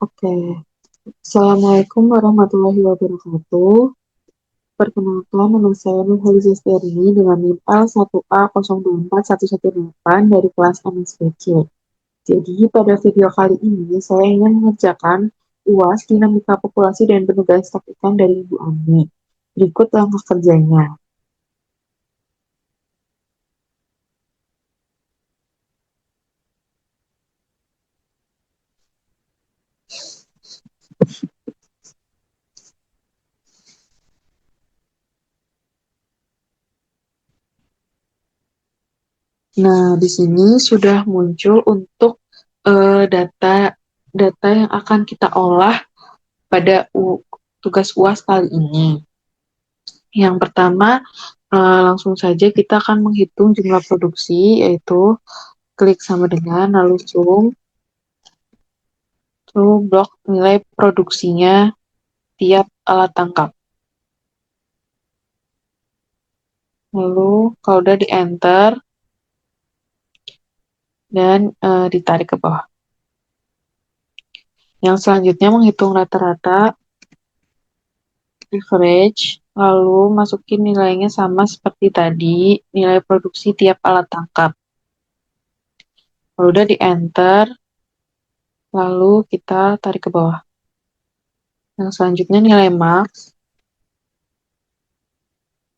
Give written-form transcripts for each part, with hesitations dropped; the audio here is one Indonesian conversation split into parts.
Oke, Assalamualaikum warahmatullahi wabarakatuh. Perkenalkan, nama saya Nurhaliza Steri dengan NIM L1A024118 dari kelas MSPC. Jadi, pada video kali ini saya ingin mengerjakan UAS Dinamika Populasi dan Penugasan Stok Ikan dari Ibu Ani. Berikut langkah kerjanya. Nah, di sini sudah muncul untuk data data yang akan kita olah pada tugas UAS kali ini. Yang pertama, langsung saja kita akan menghitung jumlah produksi, yaitu klik sama dengan, lalu blok nilai produksinya tiap alat tangkap. Lalu kalau udah di enter dan ditarik ke bawah. Yang selanjutnya menghitung rata-rata average, lalu masukin nilainya sama seperti tadi, nilai produksi tiap alat tangkap. Kalau udah di enter, lalu kita tarik ke bawah. Yang selanjutnya nilai max,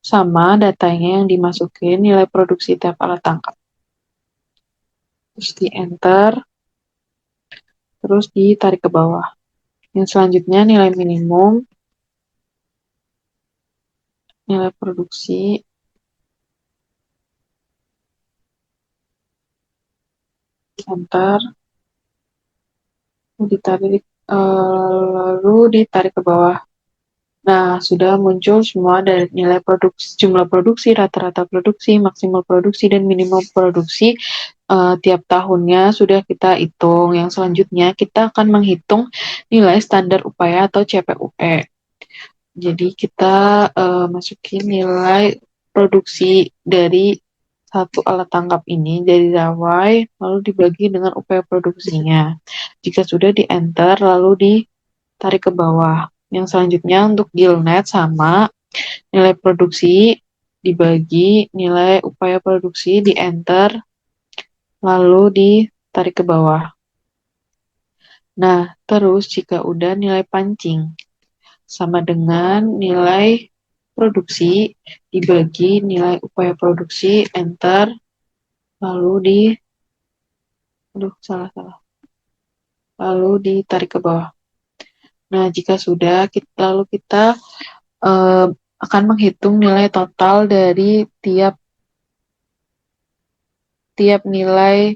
sama datanya yang dimasukin nilai produksi tiap alat tangkap. Terus di enter, terus ditarik ke bawah. Yang selanjutnya nilai minimum, nilai produksi, enter, lalu ditarik ke bawah. Nah, sudah muncul semua dari nilai produksi, jumlah produksi, rata-rata produksi, maksimal produksi, dan minimum produksi tiap tahunnya sudah kita hitung. Yang selanjutnya kita akan menghitung nilai standar upaya atau CPUE. Jadi kita masukin nilai produksi dari satu alat tangkap ini dari dawai, lalu dibagi dengan upaya produksinya. Jika sudah di enter, lalu ditarik ke bawah. Yang selanjutnya untuk gillnet sama nilai produksi dibagi nilai upaya produksi di enter, lalu ditarik ke bawah. Nah, terus jika udah nilai pancing sama dengan nilai produksi dibagi nilai upaya produksi, enter, lalu lalu ditarik ke bawah. Nah, jika sudah, lalu kita akan menghitung nilai total dari tiap nilai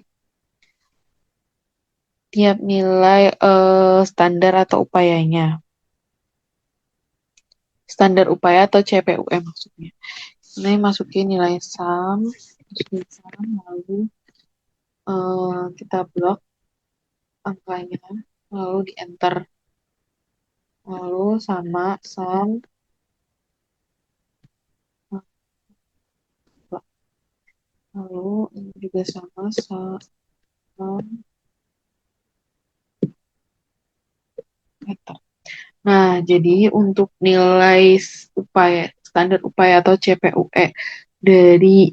standar atau upayanya. Standar upaya atau CPUE maksudnya. Ini masukin nilai sum, lalu kita blok angkanya, lalu di enter, lalu sama sum, lalu ini juga sama sum, enter. Nah, jadi untuk nilai standar upaya atau CPUE dari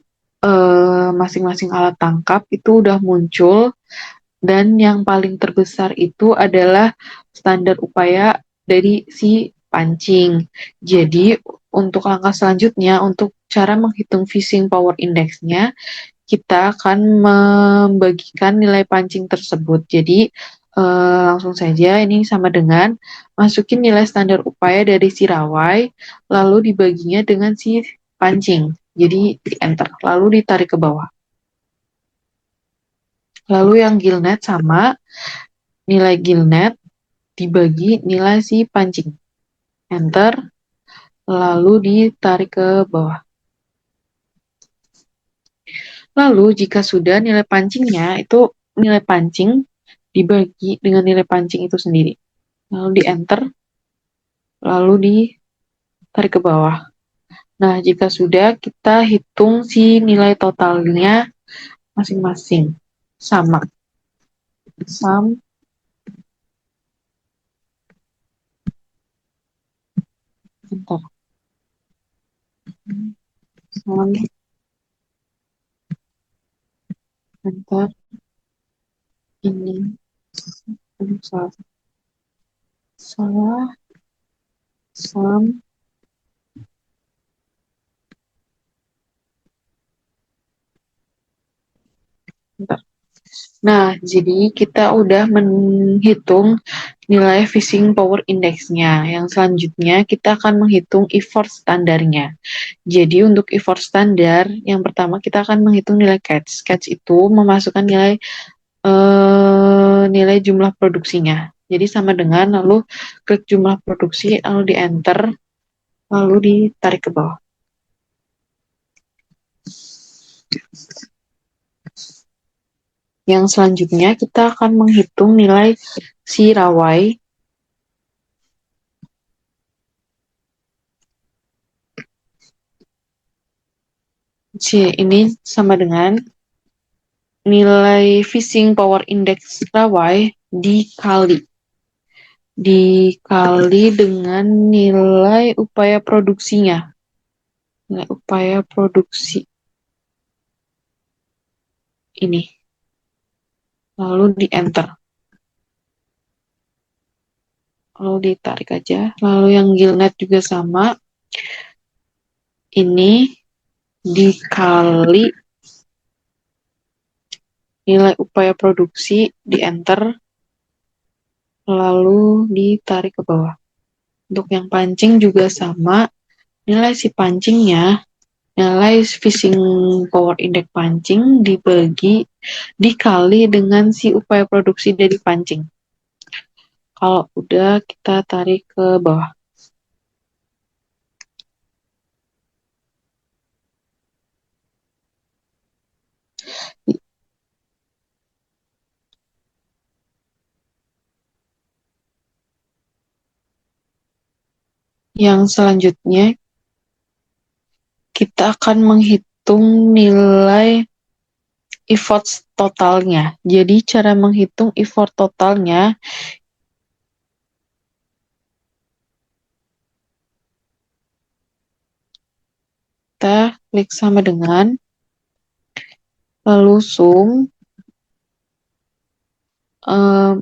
masing-masing alat tangkap itu udah muncul, dan yang paling terbesar itu adalah standar upaya dari si pancing. Jadi untuk langkah selanjutnya, untuk cara menghitung fishing power index-nya, kita akan membagikan nilai pancing tersebut. Jadi langsung saja ini sama dengan masukin nilai standar upaya dari si rawai, lalu dibaginya dengan si pancing. Jadi di enter, lalu ditarik ke bawah. Lalu yang gillnet sama nilai gillnet dibagi nilai si pancing. Enter, lalu ditarik ke bawah. Lalu jika sudah nilai pancingnya itu nilai pancing dibagi dengan nilai pancing itu sendiri. Lalu di enter, lalu ditarik ke bawah. Nah, jika sudah, kita hitung si nilai totalnya masing-masing. Sama. Sum, Bentar. Salam, bentar. Ini. Aduh, salah. Salah. Sam. Bentar. Nah, jadi kita udah menghitung nilai Fishing Power Index-nya. Yang selanjutnya kita akan menghitung effort standarnya. Jadi untuk effort standar, yang pertama kita akan menghitung nilai catch. Catch itu memasukkan nilai jumlah produksinya. Jadi sama dengan lalu klik jumlah produksi, lalu di enter, lalu ditarik ke bawah. Yang selanjutnya kita akan menghitung nilai si rawai. Si ini sama dengan nilai Fishing Power Index rawai dikali dengan nilai upaya produksinya. Nilai upaya produksi ini. Lalu di enter. Lalu ditarik aja. Lalu yang gillnet juga sama. Ini dikali nilai upaya produksi di enter. Lalu ditarik ke bawah. Untuk yang pancing juga sama. Nilai si pancingnya, nilai fishing power index pancing dikali dengan si upaya produksi dari pancing. Kalau udah kita tarik ke bawah. Yang selanjutnya kita akan menghitung nilai effort totalnya. Jadi cara menghitung effort totalnya kita klik sama dengan lalu sum eh,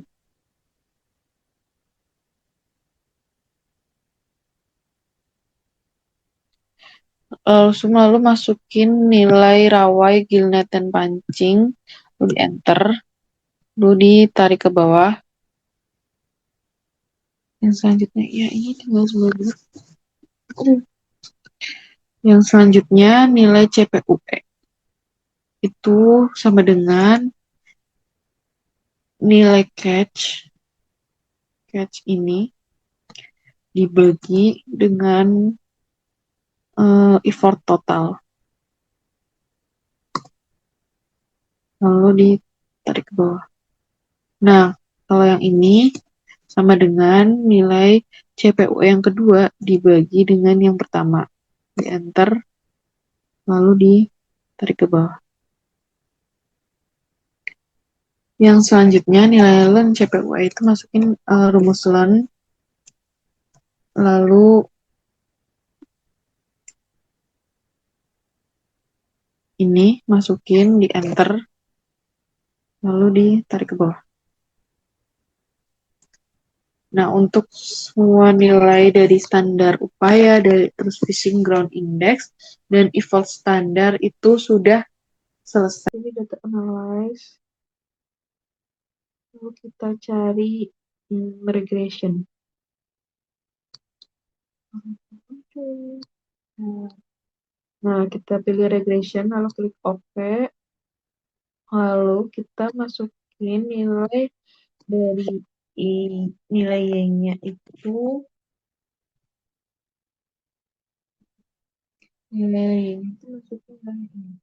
lalu masukin nilai rawai gillnet dan pancing, lalu di enter, lalu ditarik ke bawah. Yang selanjutnya ya ini tinggal 9. Yang selanjutnya nilai CPUE itu sama dengan nilai catch ini dibagi dengan effort total. Lalu ditarik ke bawah. Nah, kalau yang ini sama dengan nilai CPU yang kedua dibagi dengan yang pertama. Di enter, lalu ditarik ke bawah. Yang selanjutnya nilai len CPU itu masukin rumus len, lalu ini masukin di enter, lalu ditarik ke bawah. Nah, untuk semua nilai dari standar upaya, dari terus fishing ground index, dan effort standar itu sudah selesai. Ini data analyze, lalu kita cari regression. Nah, kita pilih regression, lalu klik OK, lalu kita masukin nilai dari nilai Y-nya itu nilai Y-nya itu masukin dari ini.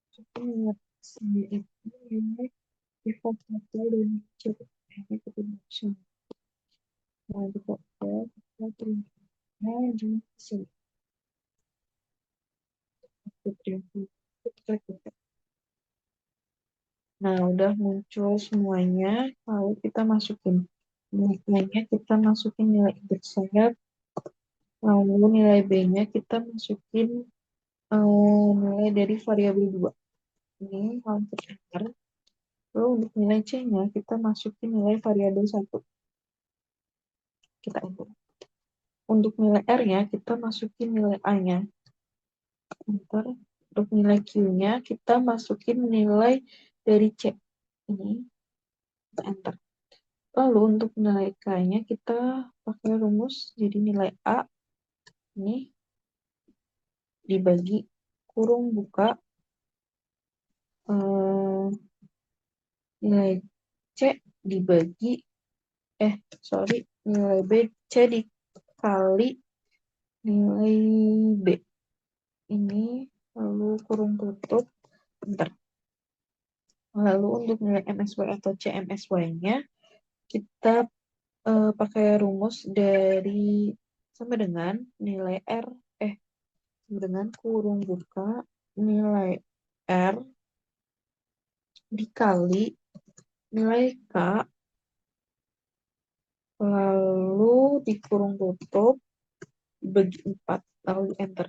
Masukin itu nilai effort total dan cukup production. Nah, kita terima jumlah hasil. Nah, udah muncul semuanya, lalu kita masukin nilainya, kita masukin nilai intercept, lalu nilai B-nya kita masukin nilai dari variabel 2. Ini langsung enter. Lalu untuk nilai C-nya kita masukin nilai variabel 1. Kita enter. Untuk nilai R-nya kita masukin nilai A-nya. Enter. Untuk nilai Q-nya kita masukin nilai dari C. Ini kita enter. Lalu untuk nilai K-nya kita pakai rumus, jadi nilai A ini dibagi kurung buka eh, nilai C dibagi sorry, nilai B C dikali nilai B ini, lalu kurung tutup, bentar. Lalu untuk nilai MSY atau CMSY-nya kita pakai rumus dari sama dengan nilai R sama dengan kurung buka nilai R dikali nilai K, lalu dikurung tutup dibagi 4, lalu di enter.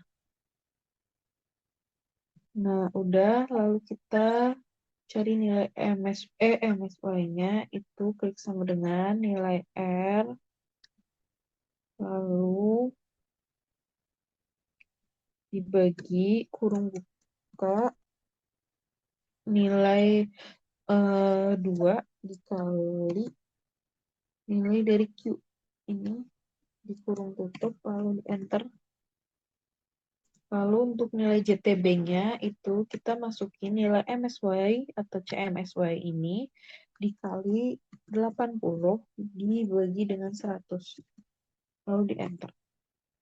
Nah, udah, lalu kita cari nilai MSY-nya, itu klik sama dengan nilai R, lalu dibagi kurung buka nilai 2 dikali nilai dari Q. Ini dikurung tutup, lalu di enter. Lalu untuk nilai JTB-nya itu kita masukin nilai MSY atau CMSY ini dikali 80 dibagi dengan 100. Lalu di enter.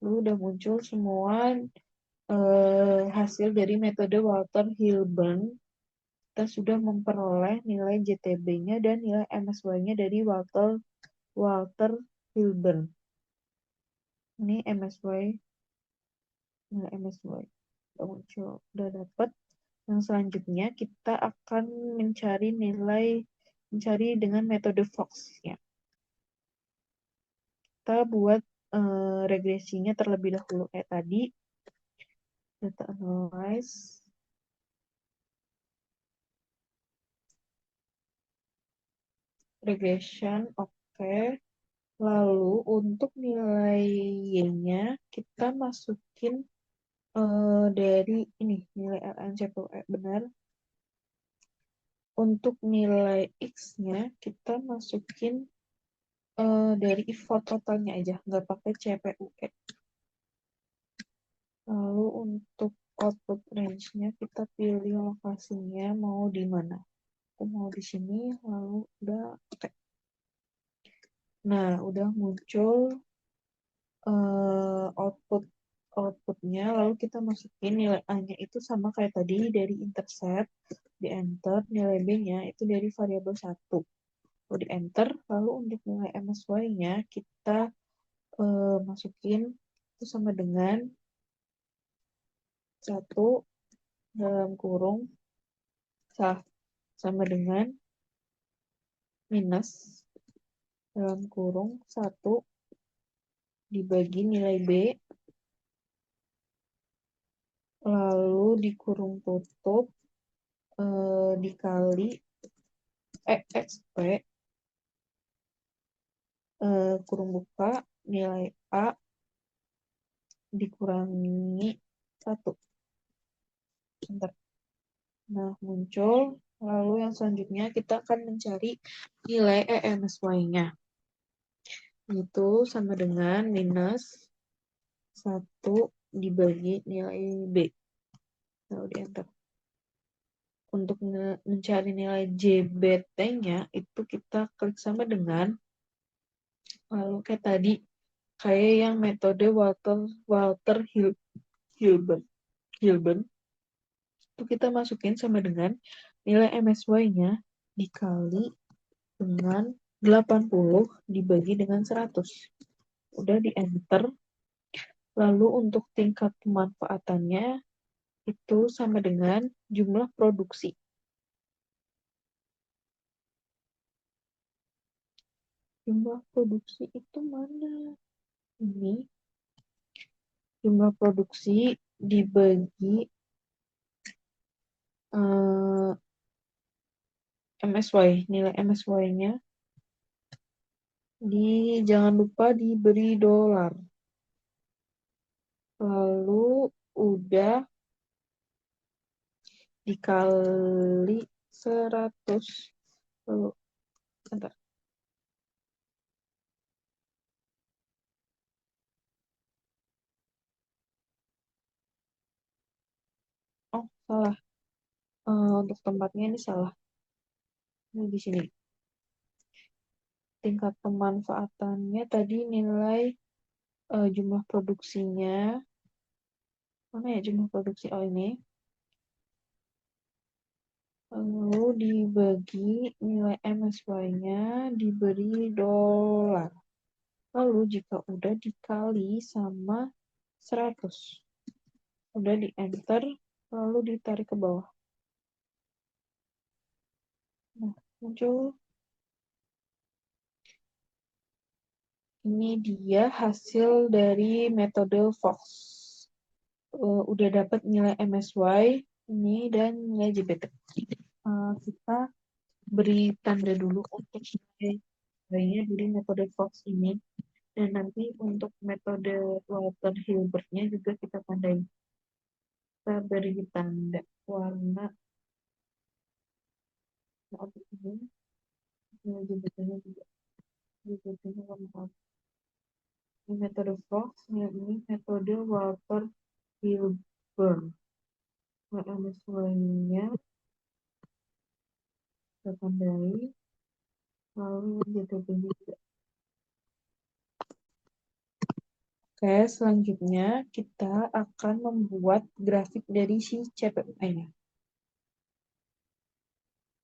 Lalu udah muncul semua hasil dari metode Walter Hilburn. Kita sudah memperoleh nilai JTB-nya dan nilai MSY-nya dari Walter Hilburn. Ini MSY, nilai MSY. Udah muncul, udah dapet. Yang selanjutnya kita akan mencari dengan metode Fox ya. Kita buat regresinya terlebih dahulu kayak tadi. Data analyze, regression, oke. Lalu untuk nilai Y-nya kita masukin dari ini nilai LNCPE benar. Untuk nilai X-nya kita masukin dari effort totalnya aja, nggak pakai CPUE. Lalu untuk output range-nya kita pilih lokasinya mau di mana. Aku mau di sini, lalu udah oke. Nah, udah muncul outputnya, lalu kita masukin nilai A-nya itu sama kayak tadi dari intercept, di enter, nilai B-nya itu dari variabel 1. Lalu di enter, lalu untuk nilai MSY-nya kita masukin itu sama dengan 1 dalam kurung sama dengan minus dalam kurung 1 dibagi nilai B, lalu dikurung tutup dikali EXP kurung buka nilai A dikurangi 1. Bentar. Nah, muncul. Lalu yang selanjutnya kita akan mencari nilai EMSY-nya. Itu sama dengan minus 1 dibagi nilai B. Lalu di enter. Untuk mencari nilai JBT-nya itu kita klik sama dengan lalu kayak tadi, kayak yang metode Walter Hilburn. Itu kita masukin sama dengan nilai MSY-nya dikali dengan 80 dibagi dengan 100. Udah di enter. Lalu untuk tingkat pemanfaatannya, itu sama dengan jumlah produksi. Jumlah produksi itu mana? Ini jumlah produksi dibagi MSY, nilai MSY-nya jangan lupa diberi dolar. Lalu udah dikali 100. Lalu, bentar. Oh, salah. Untuk tempatnya ini salah. Ini di sini. Tingkat pemanfaatannya tadi nilai jumlah produksinya. Mana ya jumlah produksi? Oh, ini. Lalu dibagi nilai MSY-nya diberi dolar. Lalu jika udah dikali sama 100. Udah di enter, lalu ditarik ke bawah. Nah, muncul. Ini dia hasil dari metode Fox. Udah dapat nilai MSY ini dan nilai JPT. Kita beri tanda dulu untuk nilainya dari metode Fox ini. Dan nanti untuk metode Walter Hilbertnya juga kita tandai. Kita beri tanda warna untuk ini. Nilai JPT-nya juga. JPT-nya warna apa? Ini metode Fox, ini metode Walter Hilbert. MSY-nya kita tandai. Lalu JPT-nya juga. Oke, selanjutnya kita akan membuat grafik dari si CPUE-nya.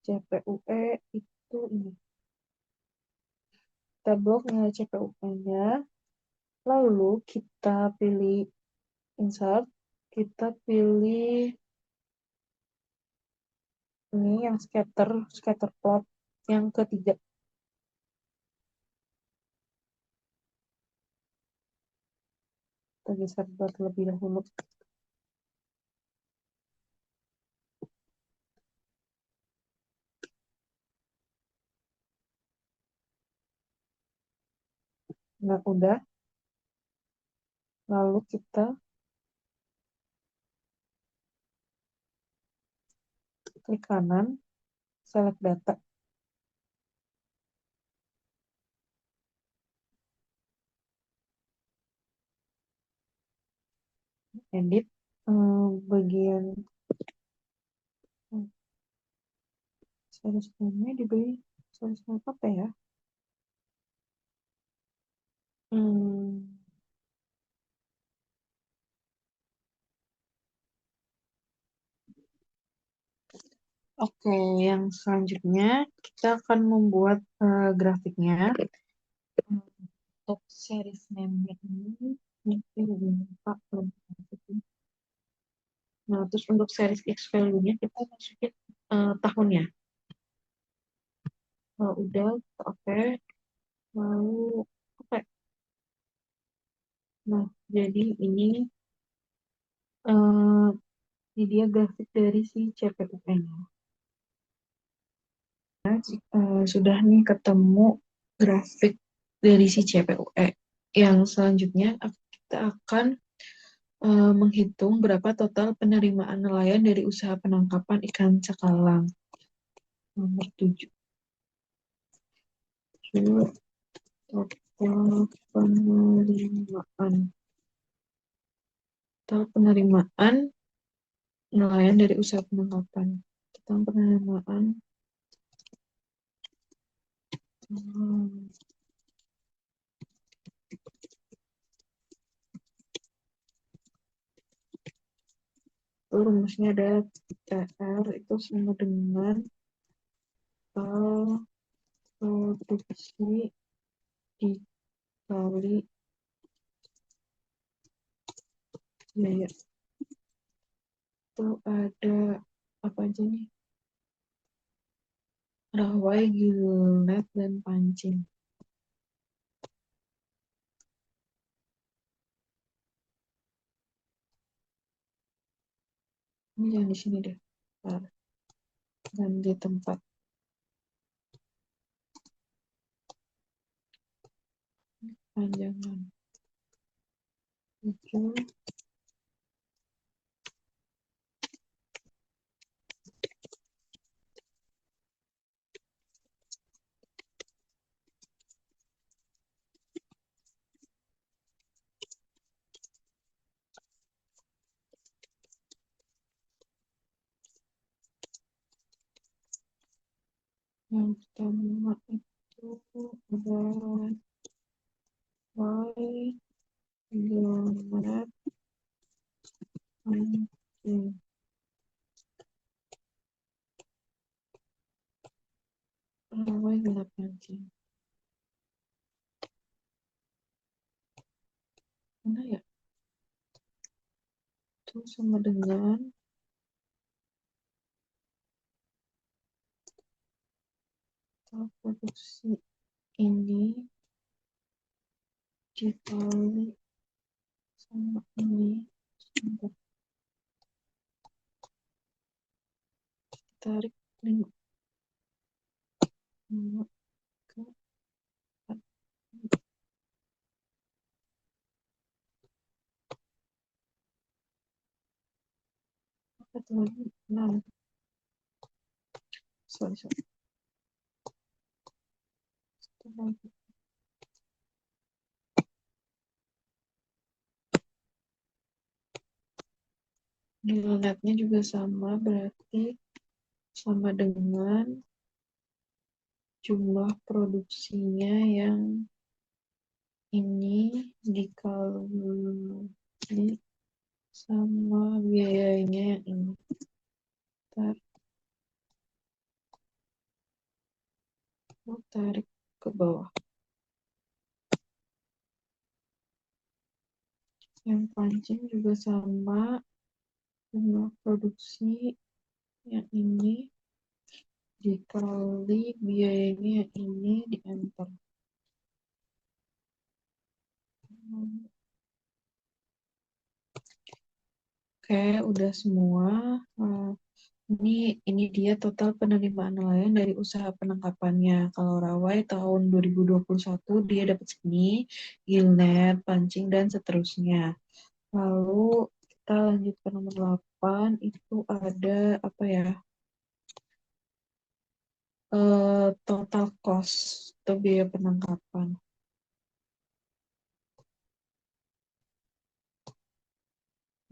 CPUE itu ini. Kita blok nilai CPUE-nya. Lalu kita pilih insert. Kita pilih ini yang scatter plot yang ketiga. Kita geser terlebih dahulu. Nah, udah. Lalu kita klik kanan, select data. Edit bagian series name-nya diberi series name apa ya? Hmm, Oke, yang selanjutnya kita akan membuat grafiknya. Untuk series name-nya ini mungkin lupa belum masukin. Nah, terus untuk series X value-nya kita masukin tahunnya. Udah, oke. Lalu oke. Nah, jadi eh, ini dia grafik dari si CPUE-nya. Nah, sudah nih ketemu grafik dari si CPUE. Yang selanjutnya kita akan menghitung berapa total penerimaan nelayan dari usaha penangkapan ikan cakalang. Nomor 7. Total penerimaan. Total penerimaan nelayan dari usaha penangkapan. Total penerimaan. Itu rumusnya ada TR itu sama dengan total produksi dikali biaya. Itu ada apa aja nih? Rawai, gilnet, dan pancing. Ini jangan di sini deh. Ntar, ganti tempat. Panjangan. Oke. Yang pertama itu adalah Y geomet pancing. Y geomet pancing. Mana ya? Itu sama dengan produksi ini dikali sama ini. Sebentar, tarik 5 ke 4. Apa tuh lagi? 6. Sorry. Satu lagi. Geometnya juga sama, berarti sama dengan jumlah produksinya yang ini dikali sama biayanya yang ini. Ntar tarik ke bawah. Yang pancing juga sama, jumlah produksi yang ini dikali biayanya yang ini di enter. Oke, udah semua. Nah, ini dia total penerimaan nelayan dari usaha penangkapannya. Kalau Rawai tahun 2021 dia dapat segini, Gilnet, pancing, dan seterusnya. Lalu kita lanjut ke nomor 8, itu ada apa ya? Total cost atau biaya penangkapan.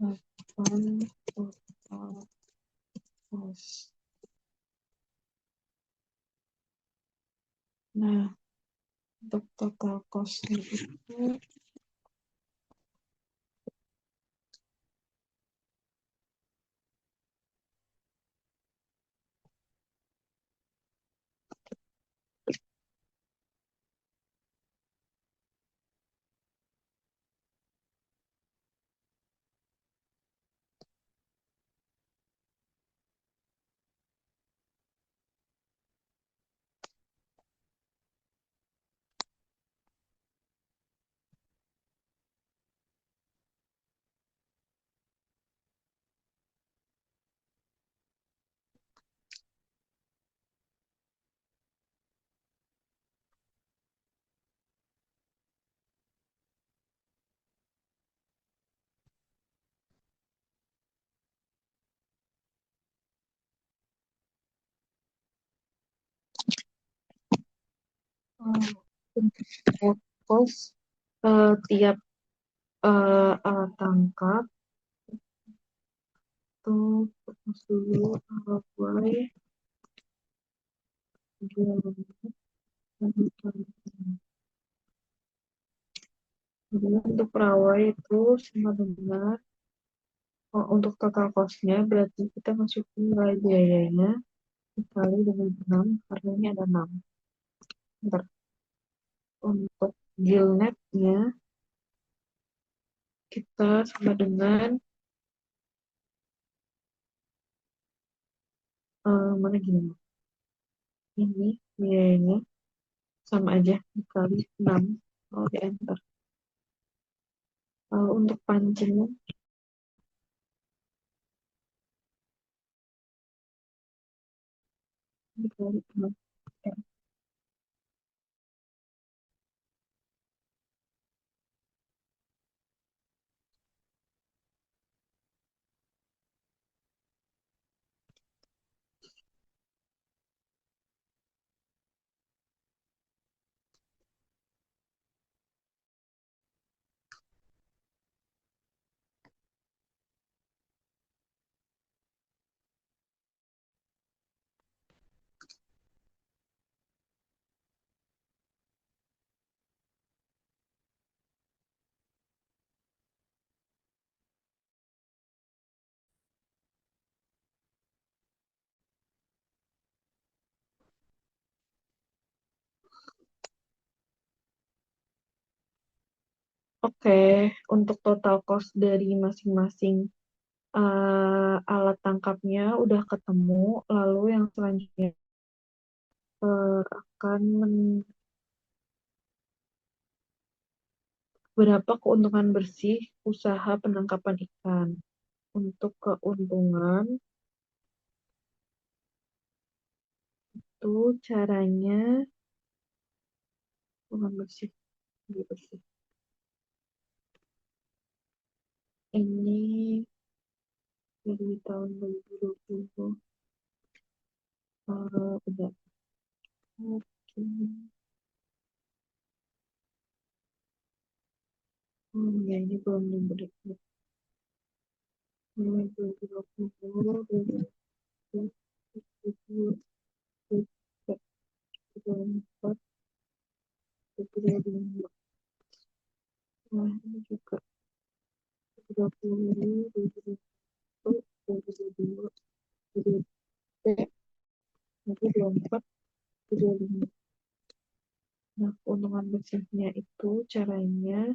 8 total cost. Nah, untuk total cost-nya itu untuk total cost tiap alat tangkap tuh dulu Rawai kemudian untuk Rawai itu sama dengan untuk total cost-nya berarti kita masukin nilai biayanya dikali dengan 6 karena ini ada 6. Bentar. Untuk Gilnet-nya kita sama dengan mana gini ini biayanya sama aja dikali 6 kalau di enter. Kalau untuk pancing Dari penelitian. Oke, untuk total cost dari masing-masing alat tangkapnya udah ketemu, lalu yang selanjutnya akan berapa keuntungan bersih usaha penangkapan ikan. Untuk keuntungan itu caranya keuntungan bersih, lebih bersih. Ini dari tahun 2020 udah. Oke. Ya ini belum diberi. Ini 2020, 2021, 2024, 2025. Nah, ini juga 2020, 2021, 2022, 2023, 2024, 2025. Nah, keuntungan bersihnya itu caranya,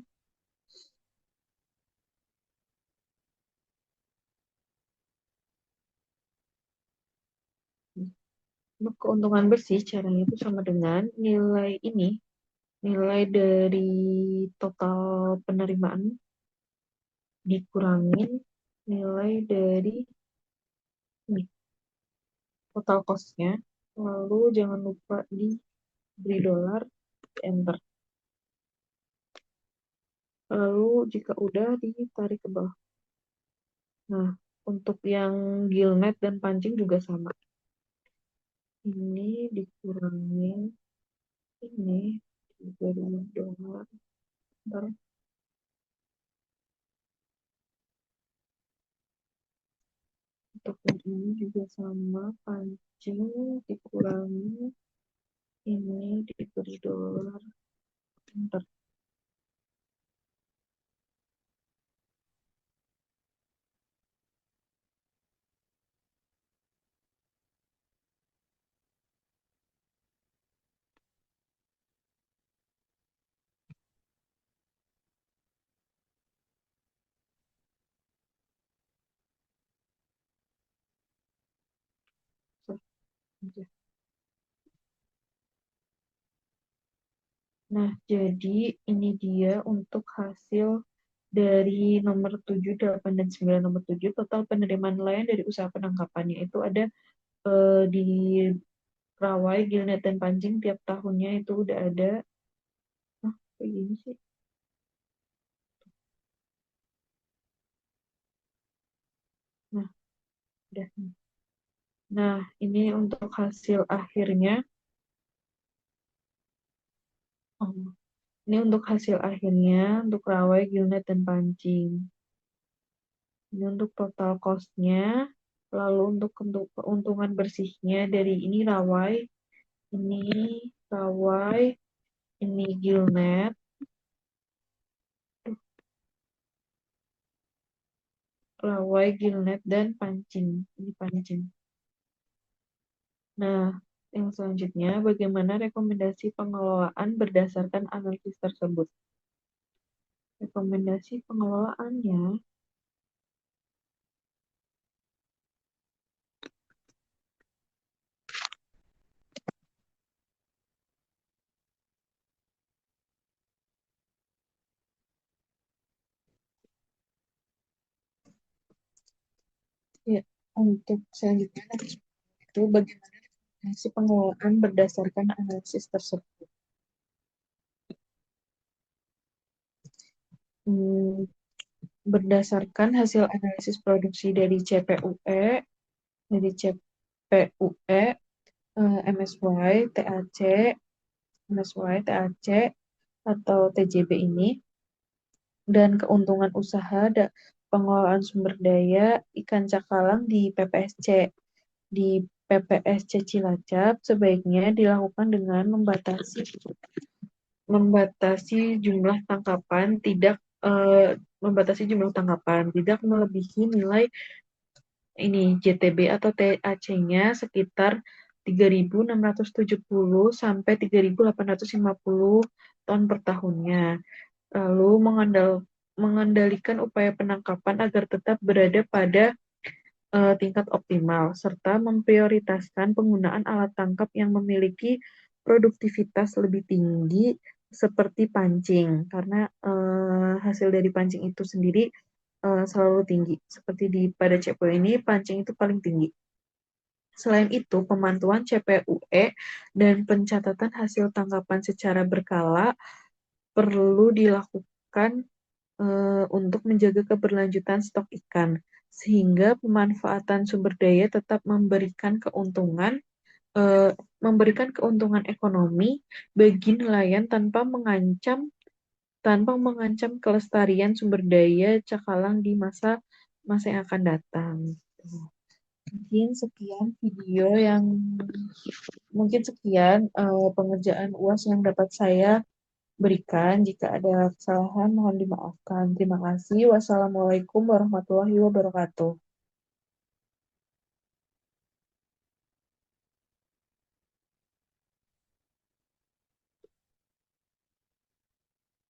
untuk keuntungan bersih caranya itu sama dengan nilai ini, nilai dari total penerimaan dikurangin nilai dari ini, total cost-nya. Lalu jangan lupa diberi dolar, enter. Lalu jika udah ditarik ke bawah. Nah, untuk yang gillnet dan pancing juga sama. Ini dikurangin ini diberi dolar. Ntar, untuk yang ini juga sama, pancing dikurangi ini diberi dolar. Ntar, aja. Nah, jadi ini dia untuk hasil dari nomor 7, 8, dan 9. Nomor 7, total penerimaan nelayan dari usaha penangkapannya itu ada di Rawai, Gilnet, dan Pancing tiap tahunnya itu udah ada. Nah, kayak gini sih. Nah, udah. Nah, ini untuk hasil akhirnya. Oh, ini untuk hasil akhirnya untuk Rawai, Gilnet, dan Pancing. Ini untuk total cost-nya. Lalu untuk keuntungan bersihnya dari ini ini Rawai, ini Gilnet, Rawai, Gilnet, dan Pancing. Ini Pancing. Nah, yang selanjutnya, bagaimana rekomendasi pengelolaan berdasarkan analisis tersebut? Rekomendasi pengelolaannya, ya, untuk selanjutnya itu bagaimana Si pengelolaan berdasarkan analisis tersebut. Hmm, berdasarkan hasil analisis produksi dari CPUE, dari CPUE, MSY, TAC, MSY, TAC, atau TJB ini, dan keuntungan usaha pengelolaan sumber daya ikan cakalang di PPSC. Di PPSC Cilacap sebaiknya dilakukan dengan membatasi jumlah tangkapan tidak membatasi jumlah tangkapan tidak melebihi nilai ini JTB atau TAC-nya sekitar 3.670 sampai 3.850 ton per tahunnya. Lalu mengendalikan upaya penangkapan agar tetap berada pada tingkat optimal, serta memprioritaskan penggunaan alat tangkap yang memiliki produktivitas lebih tinggi seperti pancing, karena hasil dari pancing itu sendiri selalu tinggi. Seperti pada CPO ini, pancing itu paling tinggi. Selain itu, pemantauan CPUE dan pencatatan hasil tangkapan secara berkala perlu dilakukan untuk menjaga keberlanjutan stok ikan, sehingga pemanfaatan sumber daya tetap memberikan keuntungan ekonomi bagi nelayan tanpa mengancam kelestarian sumber daya cakalang di masa masa yang akan datang. Mungkin sekian video yang mungkin sekian pengerjaan UAS yang dapat saya berikan. Jika ada kesalahan mohon dimaafkan. Terima kasih. Wassalamualaikum warahmatullahi wabarakatuh.